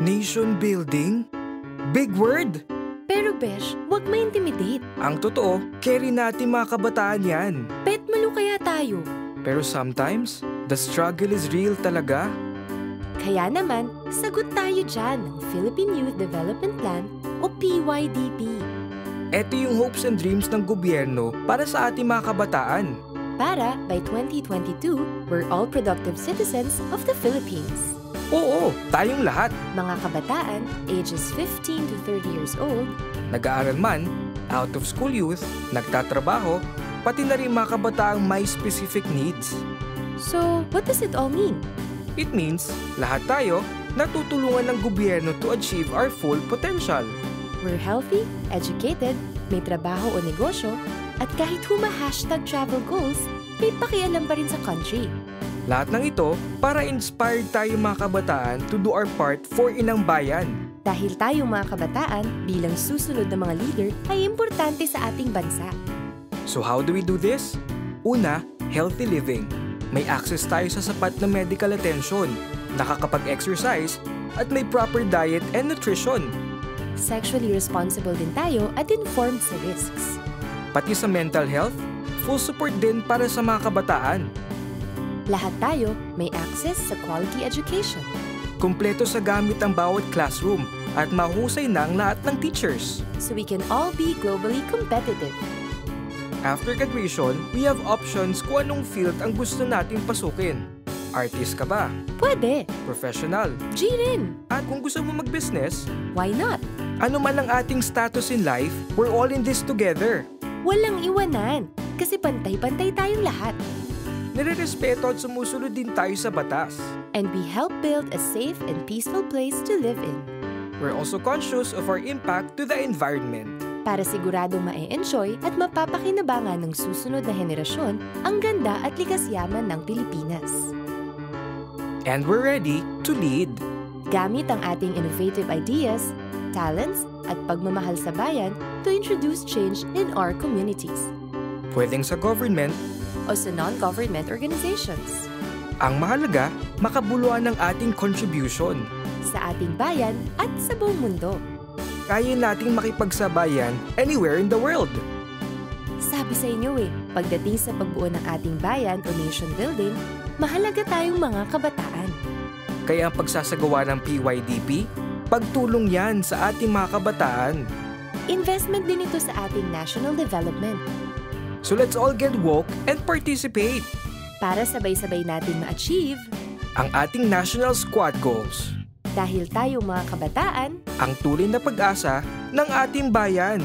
Nation building? Big word! Pero Besh, huwag ma-intimidate. Ang totoo, carry natin mga kabataan yan. Pet malo kaya tayo. Pero sometimes, the struggle is real talaga. Kaya naman, sagot tayo dyan ng Philippine Youth Development Plan o PYDP. Ito yung hopes and dreams ng gobyerno para sa ating mga kabataan. Para by 2022, we're all productive citizens of the Philippines. Oo, tayong lahat. Mga kabataan, ages 15 to 30 years old, Nag-aaral man, out of school youth, nagtatrabaho, pati na rin mga kabataang may specific needs. so what does it all mean? It means, lahat tayo natutulungan ng gobyerno to achieve our full potential. We're healthy, educated, may trabaho o negosyo, at kahit huma-hashtag travel goals, may pakialam pa rin sa country. Lahat ng ito para inspired tayo mga kabataan to do our part for inang bayan. Dahil tayong mga kabataan bilang susunod na mga leader ay importante sa ating bansa. So how do we do this? Una, healthy living. May access tayo sa sapat na medical attention, nakakapag-exercise, at may proper diet and nutrition. Sexually responsible din tayo at informed sa risks. Pati sa mental health, full support din para sa mga kabataan. Lahat tayo may access sa quality education. Kumpleto sa gamit ang bawat classroom at mahusay na ang lahat ng teachers. So we can all be globally competitive. After graduation, we have options kung anong field ang gusto nating pasukin. Artist ka ba? Pwede! Professional? G rin! At kung gusto mo mag-business, Why not? ano man ang ating status in life, we're all in this together. Walang iwanan, kasi pantay-pantay tayong lahat. Nire-respeto at sumusunod din tayo sa batas. And we help build a safe and peaceful place to live in. We're also conscious of our impact to the environment. Para siguradong ma-enjoy at mapapakinabangan ng susunod na henerasyon ang ganda at likas yaman ng Pilipinas. And we're ready to lead. Gamit ang ating innovative ideas, talents, at pagmamahal sa bayan to introduce change in our communities Pwedeng sa government, o sa non-government organizations, ang mahalaga, makabuluhan ng ating contribution. sa ating bayan at sa buong mundo. Kaya nating makipagsabayan anywhere in the world. Sabi sa inyo pagdating sa pagbuo ng ating bayan o nation building, mahalaga tayong mga kabataan. Kaya ang pagsasagawa ng PYDP, pagtulong yan sa ating mga kabataan. Investment din ito sa ating national development So let's all get woke and participate. para sabay-sabay natin ma-achieve Ang ating national squad goals. dahil tayong mga kabataan Ang tunay na pag-asa ng ating bayan.